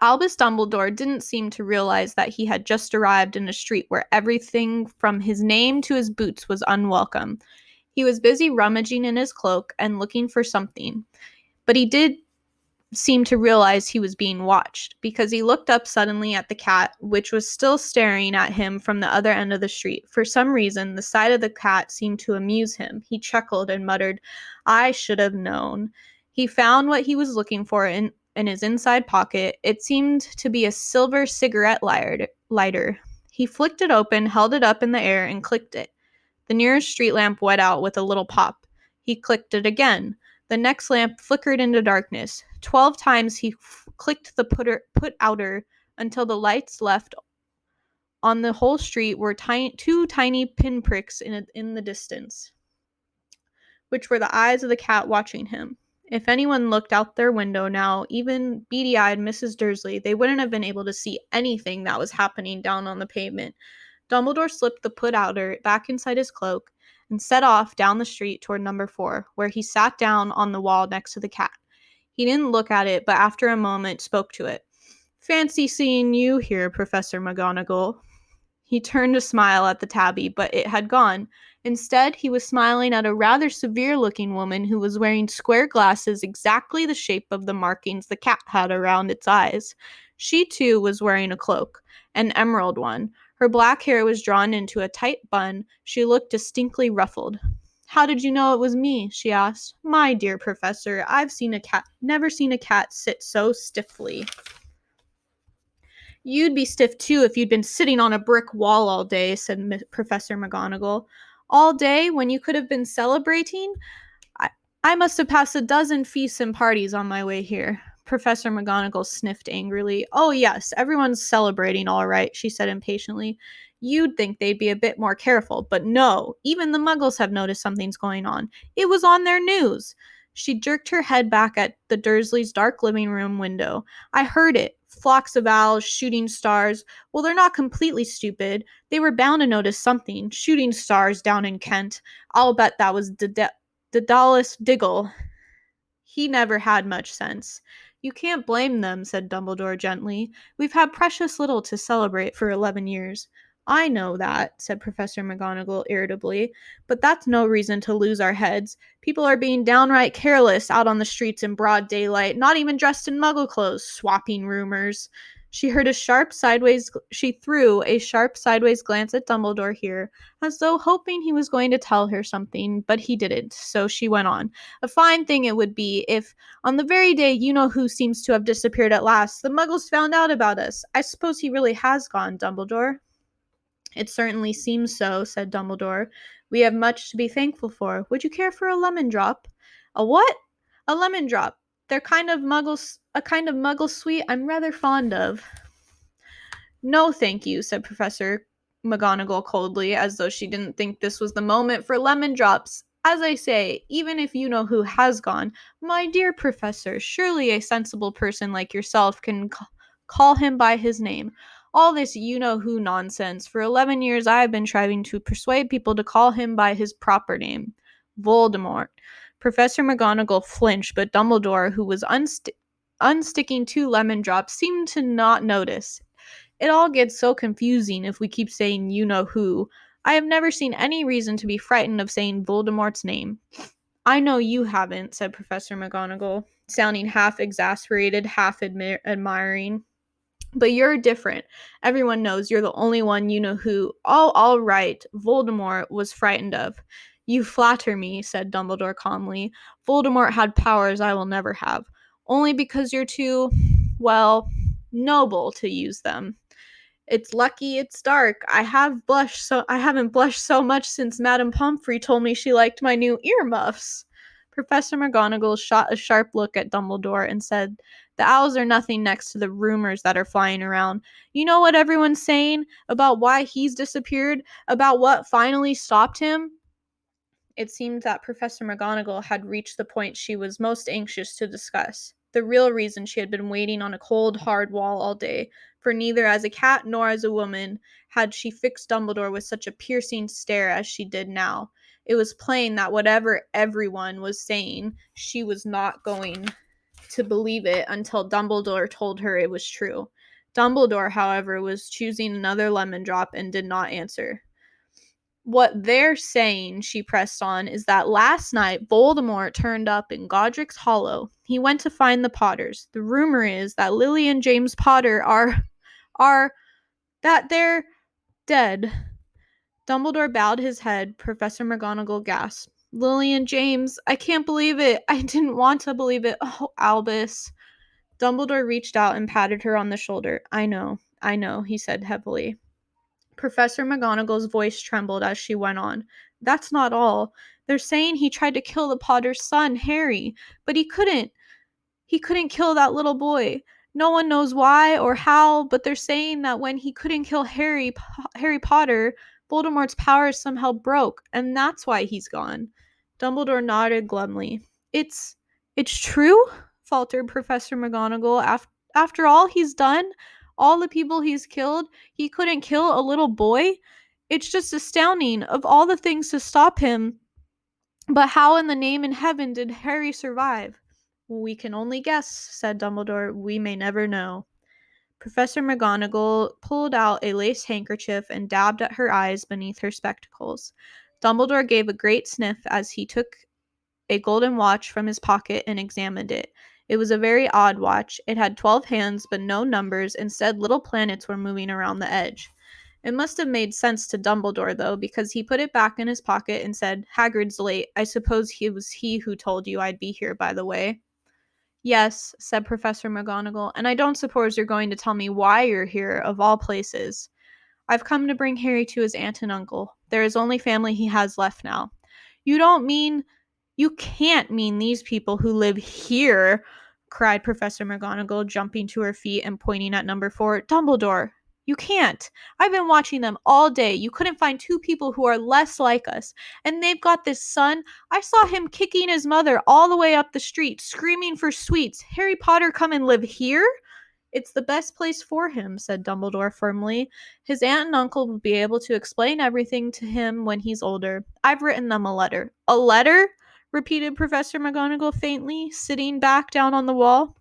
Albus Dumbledore didn't seem to realize that he had just arrived in a street where everything from his name to his boots was unwelcome. He was busy rummaging in his cloak and looking for something, but he did seem to realize he was being watched, because he looked up suddenly at the cat, which was still staring at him from the other end of the street. For some reason, the sight of the cat seemed to amuse him. He chuckled and muttered, "I should have known." He found what he was looking for in his inside pocket. It seemed to be a silver cigarette lighter. He flicked it open, held it up in the air, and clicked it. The nearest street lamp went out with a little pop. He clicked it again. The next lamp flickered into darkness. 12 times he clicked the put-outer until the lights left on the whole street were two tiny pinpricks in the distance, which were the eyes of the cat watching him. If anyone looked out their window now, even beady-eyed Mrs. Dursley, they wouldn't have been able to see anything that was happening down on the pavement. Dumbledore slipped the put-outer back inside his cloak and set off down the street toward number 4, where he sat down on the wall next to the cat. He didn't look at it, but after a moment spoke to it. "Fancy seeing you here, Professor McGonagall." He turned to smile at the tabby, but it had gone. Instead, he was smiling at a rather severe-looking woman who was wearing square glasses exactly the shape of the markings the cat had around its eyes. She, too, was wearing a cloak, an emerald one. Her black hair was drawn into a tight bun. She looked distinctly ruffled. "How did you know it was me?" she asked. "My dear Professor, I've never seen a cat sit so stiffly." "You'd be stiff too if you'd been sitting on a brick wall all day," said Professor McGonagall. "All day, when you could have been celebrating? I must have passed a dozen feasts and parties on my way here." Professor McGonagall sniffed angrily. "Oh yes, everyone's celebrating all right," she said impatiently. "You'd think they'd be a bit more careful, but no, even the Muggles have noticed something's going on. It was on their news." She jerked her head back at the Dursleys' dark living room window. "I heard it. Flocks of owls, shooting stars. Well, they're not completely stupid. They were bound to notice something. Shooting stars down in Kent. I'll bet that was Daedalus Diggle. He never had much sense." "You can't blame them," said Dumbledore gently. "We've had precious little to celebrate for 11 years. "I know that," said Professor McGonagall irritably, "but that's no reason to lose our heads. People are being downright careless out on the streets in broad daylight, not even dressed in Muggle clothes, swapping rumors." She threw a sharp sideways glance at Dumbledore here, as though hoping he was going to tell her something, but he didn't, so she went on. "A fine thing it would be if, on the very day you-know-who seems to have disappeared at last, the Muggles found out about us. I suppose he really has gone, Dumbledore." "It certainly seems so," said Dumbledore. "We have much to be thankful for. Would you care for a lemon drop?" "A what?" "A lemon drop. They're a kind of Muggle sweet I'm rather fond of." "No, thank you," said Professor McGonagall coldly, as though she didn't think this was the moment for lemon drops. "As I say, even if you know who has gone, my dear Professor, surely a sensible person like yourself can call him by his name. All this you-know-who nonsense. For 11 years I have been trying to persuade people to call him by his proper name. Voldemort." Professor McGonagall flinched, but Dumbledore, who was unsticking 2 lemon drops, seemed to not notice. "It all gets so confusing if we keep saying you-know-who. I have never seen any reason to be frightened of saying Voldemort's name." "I know you haven't," said Professor McGonagall, sounding half exasperated, half admiring. "But you're different. Everyone knows you're the only one you-know-who. All right, Voldemort was frightened of." "You flatter me," said Dumbledore calmly. "Voldemort had powers I will never have. Only because you're too, well, noble to use them. It's lucky it's dark. I haven't blushed so much since Madame Pomfrey told me she liked my new earmuffs." Professor McGonagall shot a sharp look at Dumbledore and said, "The owls are nothing next to the rumors that are flying around. You know what everyone's saying about why he's disappeared? About what finally stopped him?" It seemed that Professor McGonagall had reached the point she was most anxious to discuss. The real reason she had been waiting on a cold, hard wall all day, for neither as a cat nor as a woman had she fixed Dumbledore with such a piercing stare as she did now. It was plain that whatever everyone was saying, she was not going to believe it until Dumbledore told her it was true. Dumbledore, however, was choosing another lemon drop and did not answer. What they're saying, she pressed on, is that last night Voldemort turned up in Godric's Hollow. He went to find the Potters. The rumor is that Lily and James Potter are that they're dead. Dumbledore bowed his head. Professor McGonagall gasped. Lily and James, I can't believe it. I didn't want to believe it. Oh, Albus. Dumbledore reached out and patted her on the shoulder. I know, he said heavily. Professor McGonagall's voice trembled as she went on. That's not all. They're saying he tried to kill the Potter's son, Harry, but he couldn't. He couldn't kill that little boy. No one knows why or how, but they're saying that when he couldn't kill Harry Potter, Voldemort's powers somehow broke, and that's why he's gone. Dumbledore nodded glumly. It's true, faltered Professor McGonagall. After all he's done, all the people he's killed, he couldn't kill a little boy? It's just astounding. Of all the things to stop him, but how in the name in heaven did Harry survive? We can only guess, said Dumbledore. We may never know. Professor McGonagall pulled out a lace handkerchief and dabbed at her eyes beneath her spectacles. Dumbledore gave a great sniff as he took a golden watch from his pocket and examined it. It was a very odd watch. It had 12 hands, but no numbers. Instead, little planets were moving around the edge. It must have made sense to Dumbledore, though, because he put it back in his pocket and said, Hagrid's late. I suppose it was he who told you I'd be here, by the way. Yes, said Professor McGonagall, and I don't suppose you're going to tell me why you're here, of all places. I've come to bring Harry to his aunt and uncle. They're his only family he has left now. You don't mean... You can't mean these people who live here, cried Professor McGonagall, jumping to her feet and pointing at number 4. Dumbledore, you can't. I've been watching them all day. You couldn't find two people who are less like us. And they've got this son. I saw him kicking his mother all the way up the street, screaming for sweets. Harry Potter come and live here? It's the best place for him, said Dumbledore firmly. His aunt and uncle will be able to explain everything to him when he's older. I've written them a letter. A letter? Repeated Professor McGonagall faintly, sitting back down on the wall.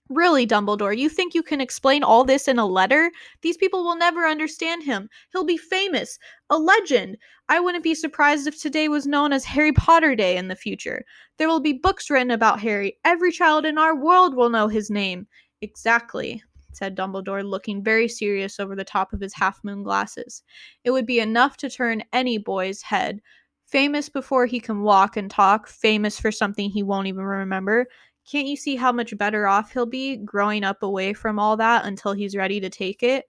Really, Dumbledore, you think you can explain all this in a letter? These people will never understand him. He'll be famous, a legend. I wouldn't be surprised if today was known as Harry Potter Day in the future. There will be books written about Harry. Every child in our world will know his name. Exactly, said Dumbledore, looking very serious over the top of his half-moon glasses. It would be enough to turn any boy's head. Famous before he can walk and talk, famous for something he won't even remember. Can't you see how much better off he'll be growing up away from all that until he's ready to take it?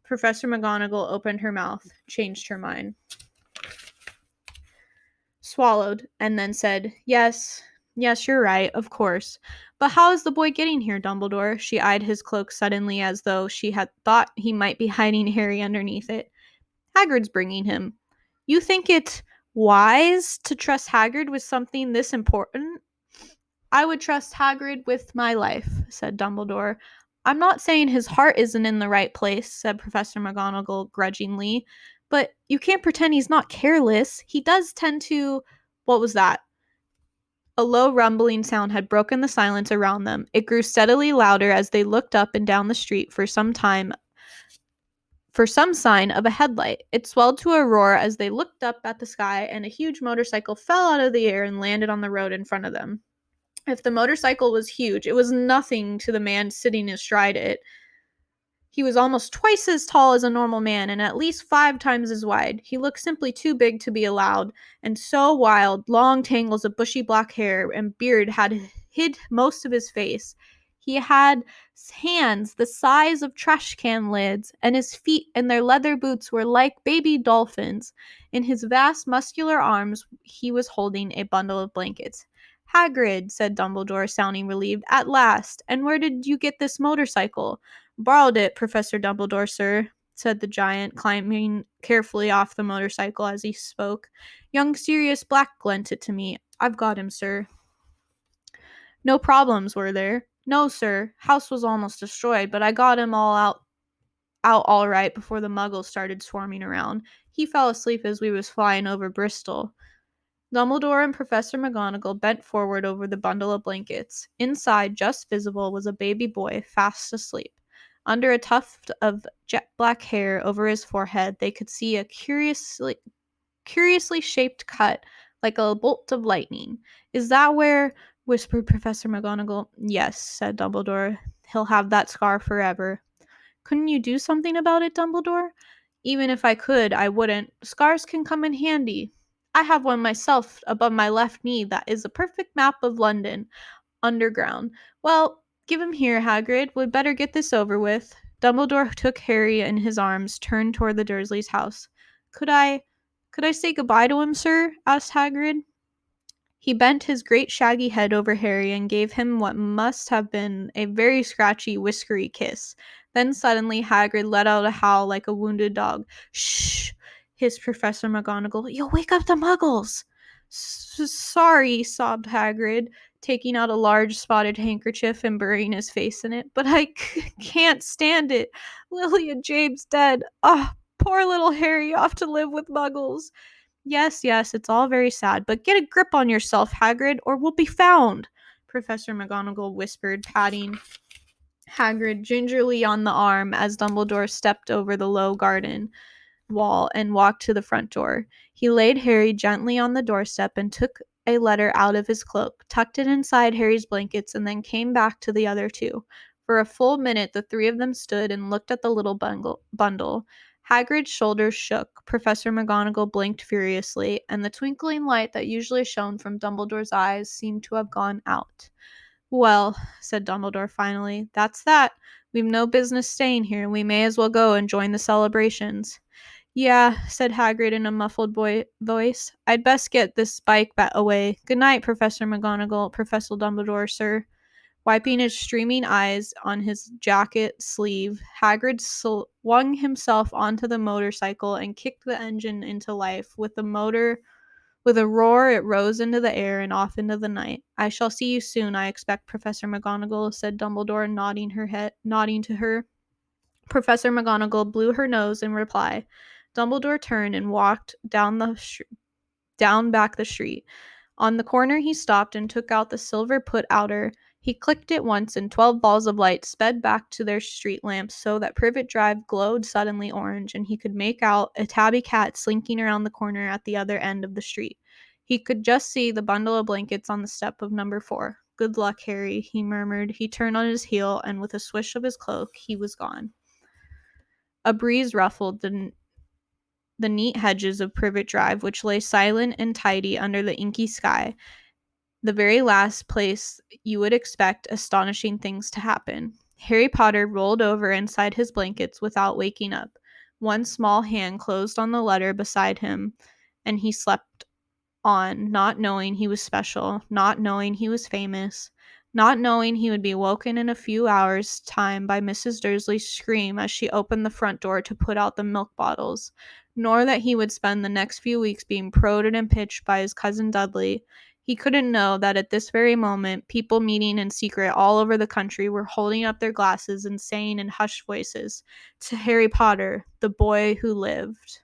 Professor McGonagall opened her mouth, changed her mind, swallowed, and then said, Yes, you're right, of course. But how is the boy getting here, Dumbledore? She eyed his cloak suddenly as though she had thought he might be hiding Harry underneath it. Hagrid's bringing him. You think it wise to trust Hagrid with something this important? I would trust Hagrid with my life, said Dumbledore. I'm not saying his heart isn't in the right place, said Professor McGonagall grudgingly, but you can't pretend he's not careless. He does tend to... What was that? A low rumbling sound had broken the silence around them. It grew steadily louder as they looked up and down the street for some sign of a headlight. It swelled to a roar as they looked up at the sky, and a huge motorcycle fell out of the air and landed on the road in front of them. If the motorcycle was huge, it was nothing to the man sitting astride it. He was almost twice as tall as a normal man and at least 5 times as wide. He looked simply too big to be allowed, and so wild, long tangles of bushy black hair and beard had hid most of his face. He had hands the size of trash can lids, and his feet in their leather boots were like baby dolphins. In his vast muscular arms he was holding a bundle of blankets. Hagrid, said Dumbledore, sounding relieved. At last. And where did you get this motorcycle? Borrowed it, Professor Dumbledore, sir, said the giant, climbing carefully off the motorcycle as he spoke. Young Sirius Black lent it to me. I've got him, sir. No problems, were there? No, sir. House was almost destroyed, but I got him out all right before the muggles started swarming around. He fell asleep as we was flying over Bristol. Dumbledore and Professor McGonagall bent forward over the bundle of blankets. Inside, just visible, was a baby boy fast asleep. Under a tuft of jet black hair over his forehead, they could see a curiously shaped cut, like a bolt of lightning. "Is that where?" whispered Professor McGonagall. "Yes," said Dumbledore. "He'll have that scar forever." "Couldn't you do something about it, Dumbledore?" "Even if I could, I wouldn't. Scars can come in handy. I have one myself above my left knee that is a perfect map of London underground. Well, give him here, Hagrid. We'd better get this over with." Dumbledore took Harry in his arms, turned toward the Dursleys' house. Could I say goodbye to him, sir?" asked Hagrid. He bent his great shaggy head over Harry and gave him what must have been a very scratchy, whiskery kiss. Then suddenly Hagrid let out a howl like a wounded dog. "Shh!" hissed Professor McGonagall. "You'll wake up the Muggles." "Sorry," sobbed Hagrid, taking out a large spotted handkerchief and burying his face in it. "But I can't stand it. Lily and James dead. Ah, poor little Harry off to live with Muggles." "Yes, yes, it's all very sad, but get a grip on yourself, Hagrid, or we'll be found," Professor McGonagall whispered, patting Hagrid gingerly on the arm as Dumbledore stepped over the low garden wall and walked to the front door. He laid Harry gently on the doorstep and took a letter out of his cloak, tucked it inside Harry's blankets, and then came back to the other two. For a full minute, the three of them stood and looked at the little bundle. Hagrid's shoulders shook, Professor McGonagall blinked furiously, and the twinkling light that usually shone from Dumbledore's eyes seemed to have gone out. "Well," said Dumbledore finally, "that's that. We've no business staying here. We may as well go and join the celebrations." "Yeah," said Hagrid in a muffled voice. "I'd best get this spike bat away. Good night, Professor McGonagall, Professor Dumbledore, sir." Wiping his streaming eyes on his jacket sleeve, Hagrid swung himself onto the motorcycle and kicked the engine into life. With a roar, it rose into the air and off into the night. "I shall see you soon, I expect, Professor McGonagall," said Dumbledore, nodding to her. Professor McGonagall blew her nose in reply. Dumbledore turned and walked down back the street. On the corner he stopped and took out the silver put-outer. He clicked it once and 12 balls of light sped back to their street lamps so that Privet Drive glowed suddenly orange, and he could make out a tabby cat slinking around the corner at the other end of the street. He could just see the bundle of blankets on the step of number 4. "Good luck, Harry," he murmured. He turned on his heel, and with a swish of his cloak, he was gone. A breeze ruffled the neat hedges of Privet Drive, which lay silent and tidy under the inky sky, the very last place you would expect astonishing things to happen. Harry Potter rolled over inside his blankets without waking up. One small hand closed on the letter beside him, and he slept on, not knowing he was special, not knowing he was famous, not knowing he would be woken in a few hours' time by Mrs. Dursley's scream as she opened the front door to put out the milk bottles, nor that he would spend the next few weeks being prodded and pitched by his cousin Dudley. He couldn't know that at this very moment, people meeting in secret all over the country were holding up their glasses and saying in hushed voices, "To Harry Potter, the boy who lived."